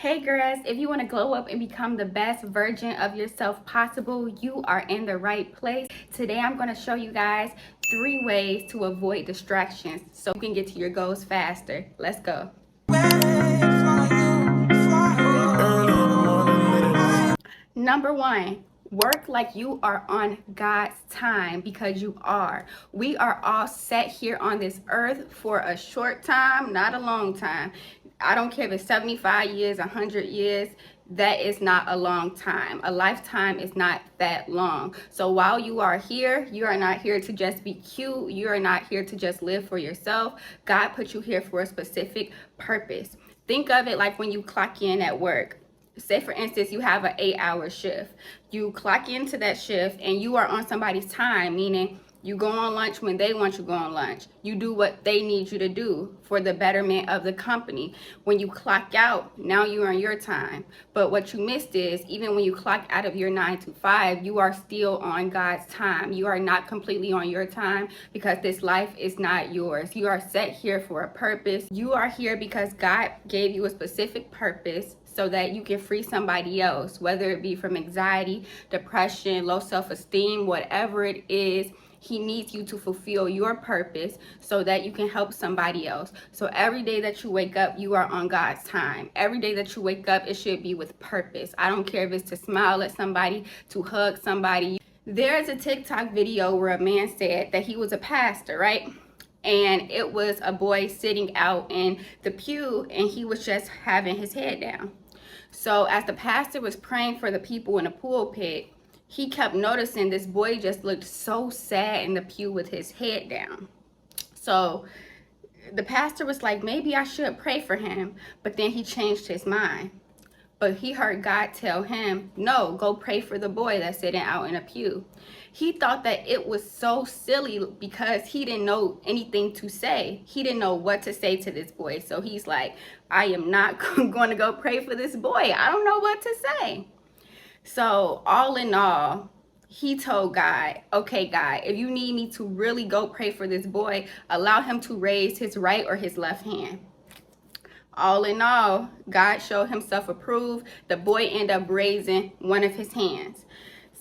Hey girls, if you want to glow up and become the best version of yourself possible, you are in the right place. Today I'm going to show you guys 3 ways to avoid distractions so you can get to your goals faster. Let's go. Number 1, work like you are on God's time, because you are. We are all set here on this earth for a short time, not a long time. I don't care if it's 75 years, 100 years, that is not a long time. A lifetime is not that long. So while you are here, you are not here to just be cute. You are not here to just live for yourself. God put you here for a specific purpose. Think of it like when you clock in at work. Say for instance, you have an 8-hour shift. You clock into that shift and you are on somebody's time, meaning you go on lunch when they want you to go on lunch. You do what they need you to do for the betterment of the company. When you clock out, now you're on your time. But what you missed is, even when you clock out of your 9 to 5, you are still on God's time. You are not completely on your time, because this life is not yours. You are set here for a purpose. You are here because God gave you a specific purpose so that you can free somebody else, whether it be from anxiety, depression, low self-esteem, whatever it is. He needs you to fulfill your purpose so that you can help somebody else. So every day that you wake up, you are on God's time. Every day that you wake up, it should be with purpose. I don't care if it's to smile at somebody, to hug somebody. There's a TikTok video where a man said that he was a pastor, right? And it was a boy sitting out in the pew and he was just having his head down. So as the pastor was praying for the people in the pulpit, he kept noticing this boy just looked so sad in the pew with his head down. So the pastor was like, maybe I should pray for him. But then he changed his mind. But he heard God tell him, no, go pray for the boy that's sitting out in a pew. He thought that it was so silly because he didn't know anything to say. He didn't know what to say to this boy. So he's like, I am not going to go pray for this boy. I don't know what to say. So all in all, he told God, okay, God, if you need me to really go pray for this boy, allow him to raise his right or his left hand. All in all, God showed himself approved. The boy ended up raising one of his hands.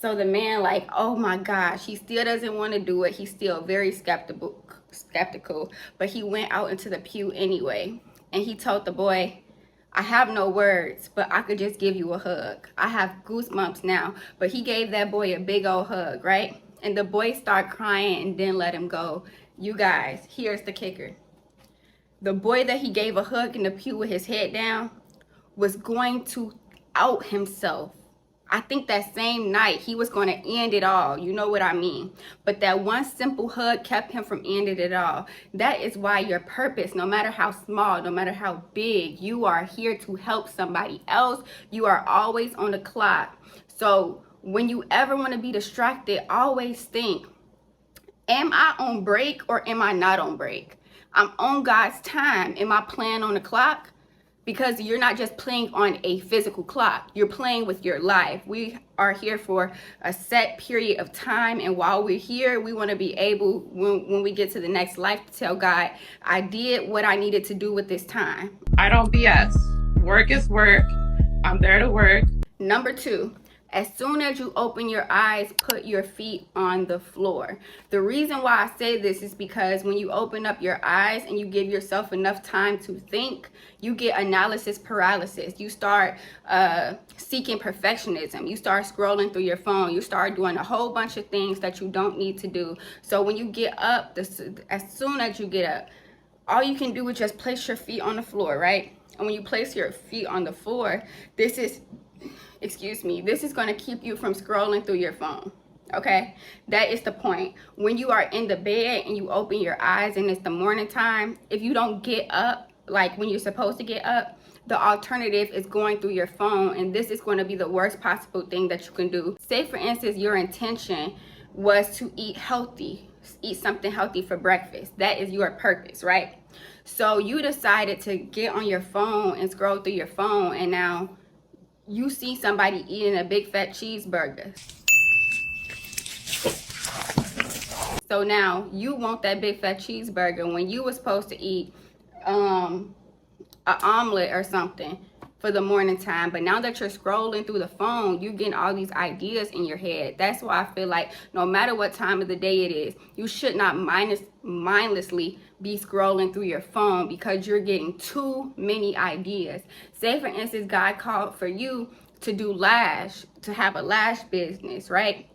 So the man like, oh my gosh, he still doesn't want to do it. He's still very skeptical, but he went out into the pew anyway. And he told the boy, I have no words, but I could just give you a hug. I have goosebumps now. But he gave that boy a big old hug, right? And the boy started crying and then let him go. You guys, here's the kicker. The boy that he gave a hug in the pew with his head down was going to out himself. I think that same night he was going to end it all. You know what I mean? But that one simple hug kept him from ending it all. That is why your purpose, no matter how small, no matter how big, you are here to help somebody else. You are always on the clock. So when you ever want to be distracted, always think, am I on break or am I not on break? I'm on God's time. Am I playing on the clock? Because you're not just playing on a physical clock. You're playing with your life. We are here for a set period of time. And while we're here, we want to be able, when we get to the next life, to tell God, I did what I needed to do with this time. I don't BS. Work is work. I'm there to work. Number 2. As soon as you open your eyes, put your feet on the floor. The reason why I say this is because when you open up your eyes and you give yourself enough time to think, you get analysis paralysis. You start seeking perfectionism. You start scrolling through your phone. You start doing a whole bunch of things that you don't need to do. So when you get up, as soon as you get up, all you can do is just place your feet on the floor, right? And when you place your feet on the floor, this is going to keep you from scrolling through your phone. Okay, that is the point. When you are in the bed and you open your eyes and it's the morning time, if you don't get up like when you're supposed to get up, the alternative is going through your phone, and this is going to be the worst possible thing that you can do. Say for instance, your intention was to eat healthy, eat something healthy for breakfast. That is your purpose, right? So you decided to get on your phone and scroll through your phone, and now you see somebody eating a big fat cheeseburger. So now you want that big fat cheeseburger when you were supposed to eat an omelet or something for the morning time. But now that you're scrolling through the phone, you're getting all these ideas in your head. That's why I feel like no matter what time of the day it is, you should not mindlessly be scrolling through your phone because you're getting too many ideas. Say for instance, God called for you to do to have a lash business, right?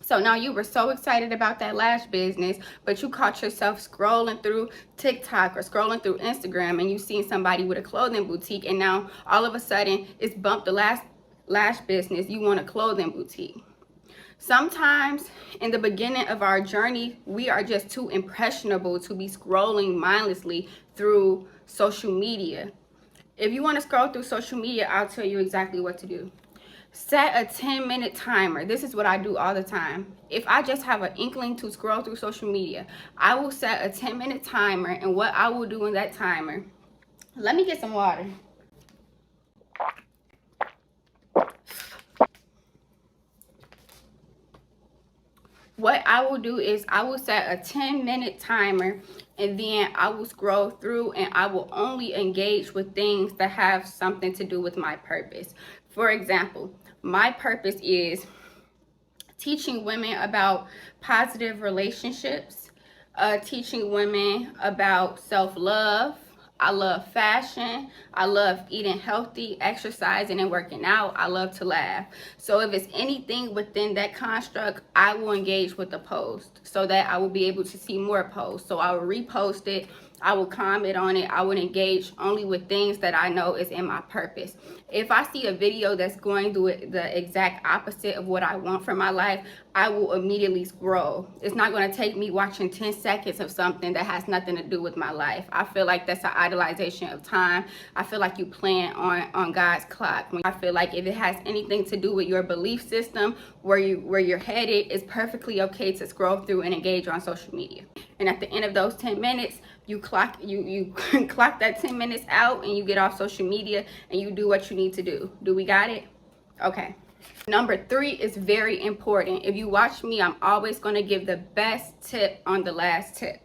So now you were so excited about that lash business, but you caught yourself scrolling through TikTok or scrolling through Instagram, and you seen somebody with a clothing boutique, and now all of a sudden it's bumped the lash business. You want a clothing boutique. Sometimes in the beginning of our journey, we are just too impressionable to be scrolling mindlessly through social media. If you want to scroll through social media, I'll tell you exactly what to do. Set a 10-minute timer. This is what I do all the time. If I just have an inkling to scroll through social media, I will set a 10-minute timer, and what I will do in that timer, let me get some water. What I will do is I will set a 10-minute timer, and then I will scroll through, and I will only engage with things that have something to do with my purpose. For example, my purpose is teaching women about positive relationships, teaching women about self-love. I love fashion. I love eating healthy, exercising, and working out. I love to laugh. So if it's anything within that construct, I will engage with the post so that I will be able to see more posts. So I will repost it. I will comment on it. I would engage only with things that I know is in my purpose. If I see a video that's going through the exact opposite of what I want for my life, I will immediately scroll. It's not going to take me watching 10 seconds of something that has nothing to do with my life. I feel like that's an idolization of time. I feel like you playing on God's clock. I feel like if it has anything to do with your belief system, where you're headed, it's perfectly okay to scroll through and engage on social media. And at the end of those 10 minutes, you clock that 10 minutes out, and you get off social media and you do what you need to do. Do we got it? Okay. Number 3 is very important. If you watch me, I'm always going to give the best tip on the last tip.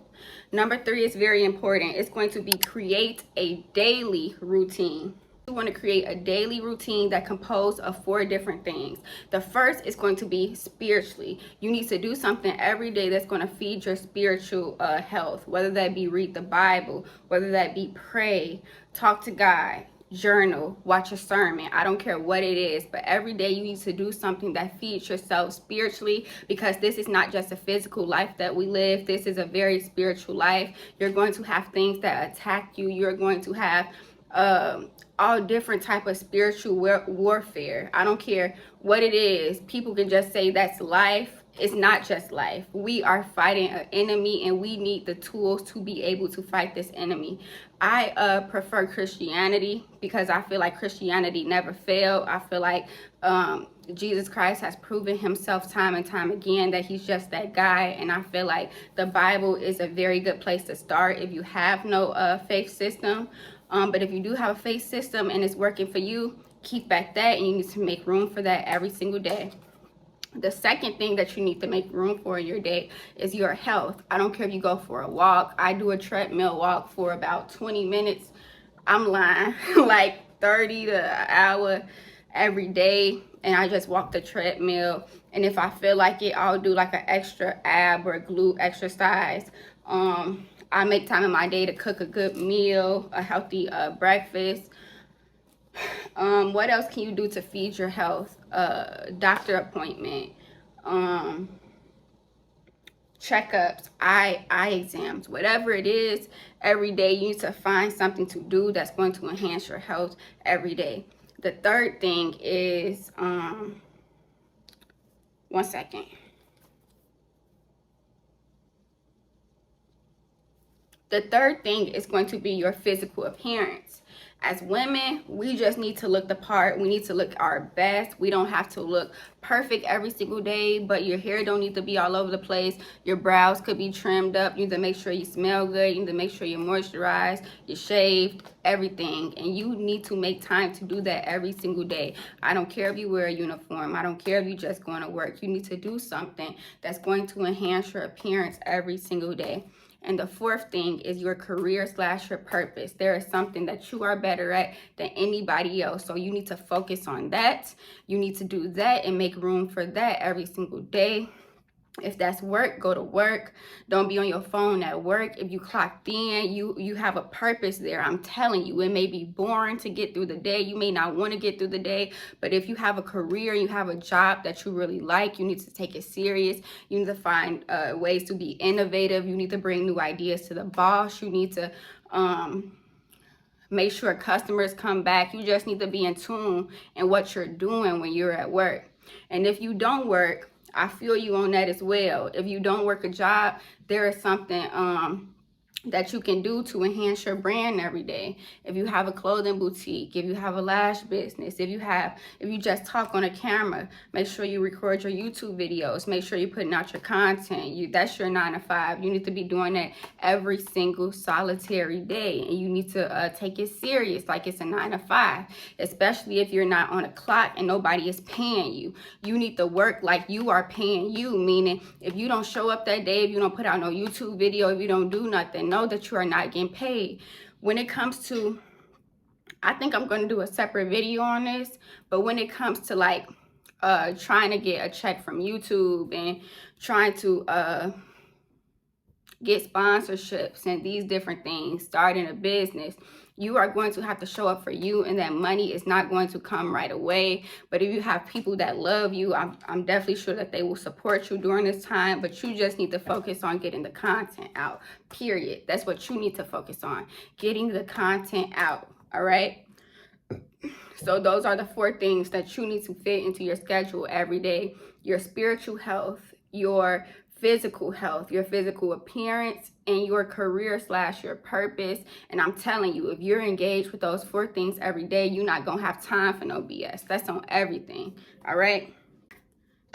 Number 3 is very important. It's going to be create a daily routine. You want to create a daily routine that composed of 4 different things. The first is going to be spiritually. You need to do something every day that's going to feed your spiritual health, whether that be read the Bible, whether that be pray, talk to God, journal, watch a sermon. I don't care what it is, but every day you need to do something that feeds yourself spiritually, because this is not just a physical life that we live. This is a very spiritual life. You're going to have things that attack you. You're going to have all different type of spiritual warfare. I don't care what it is. People can just say that's life. It's not just life. We are fighting an enemy, and we need the tools to be able to fight this enemy. I prefer Christianity because I feel like Christianity never failed. I feel like Jesus Christ has proven himself time and time again that he's just that guy. And I feel like the Bible is a very good place to start if you have no faith system. But if you do have a faith system and it's working for you, keep at that, and you need to make room for that every single day. The second thing that you need to make room for in your day is your health. I don't care if you go for a walk. I do a treadmill walk for about 20 minutes. I'm lying, like 30 to an hour every day. And I just walk the treadmill. And if I feel like it, I'll do like an extra ab or glute exercise. I make time in my day to cook a good meal, a healthy breakfast. What else can you do to feed your health? Doctor appointment, checkups, eye exams, whatever it is. Every day you need to find something to do that's going to enhance your health every day. The third thing is, one second. The third thing is going to be your physical appearance. As women, we just need to look the part. We need to look our best. We don't have to look perfect every single day, but your hair don't need to be all over the place. Your brows could be trimmed up. You need to make sure you smell good. You need to make sure you're moisturized, you're shaved, everything. And you need to make time to do that every single day. I don't care if you wear a uniform. I don't care if you're just going to work. You need to do something that's going to enhance your appearance every single day. And the fourth thing is your career / your purpose. There is something that you are better at than anybody else. So you need to focus on that. You need to do that and make room for that every single day. If that's work, go to work. Don't be on your phone at work. If you clocked in, you have a purpose there. I'm telling you, it may be boring to get through the day. You may not want to get through the day, but if you have a career, you have a job that you really like, you need to take it serious. You need to find ways to be innovative. You need to bring new ideas to the boss. You need to make sure customers come back. You just need to be in tune in what you're doing when you're at work. And if you don't work, I feel you on that as well. If you don't work a job, there is something that you can do to enhance your brand every day. If you have a clothing boutique, if you have a lash business, if you just talk on a camera, make sure you record your YouTube videos, make sure you're putting out your content. That's your 9 to 5. You need to be doing that every single solitary day, and you need to take it serious like it's a 9 to 5, especially if you're not on a clock and nobody is paying you. You need to work like you are paying you, meaning if you don't show up that day, if you don't put out no YouTube video, if you don't do nothing, know that you are not getting paid. When it comes to, I think I'm going to do a separate video on this, but when it comes to like trying to get a check from YouTube and trying to get sponsorships and these different things, starting a business, you are going to have to show up for you, and that money is not going to come right away. But if you have people that love you, I'm definitely sure that they will support you during this time, but you just need to focus on getting the content out, period. That's what you need to focus on, getting the content out, all right? So those are the 4 things that you need to fit into your schedule every day: your spiritual health, your physical health, your physical appearance, and your career / your purpose. And I'm telling you, if you're engaged with those 4 things every day, you're not gonna have time for no BS. That's on everything, all right?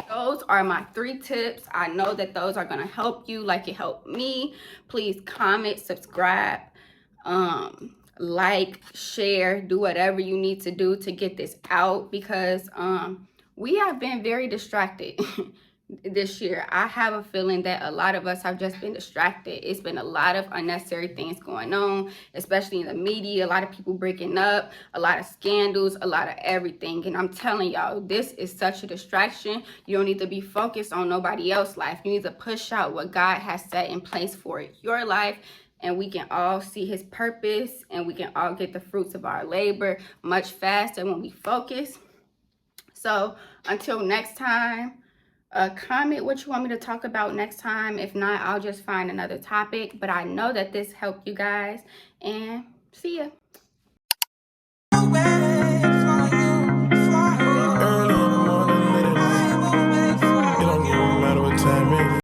Those are my 3 tips. I know that those are gonna help you like it helped me. Please comment, subscribe, like, share, do whatever you need to do to get this out, because we have been very distracted this year. I have a feeling that a lot of us have just been distracted. It's been a lot of unnecessary things going on, especially in the media. A lot of people breaking up, a lot of scandals, a lot of everything. And I'm telling y'all, this is such a distraction. You don't need to be focused on nobody else's life. You need to push out what God has set in place for your life, and we can all see his purpose, and we can all get the fruits of our labor much faster when we focus. So until next time, comment what you want me to talk about next time. If not, I'll just find another topic. But I know that this helped you guys, and see ya.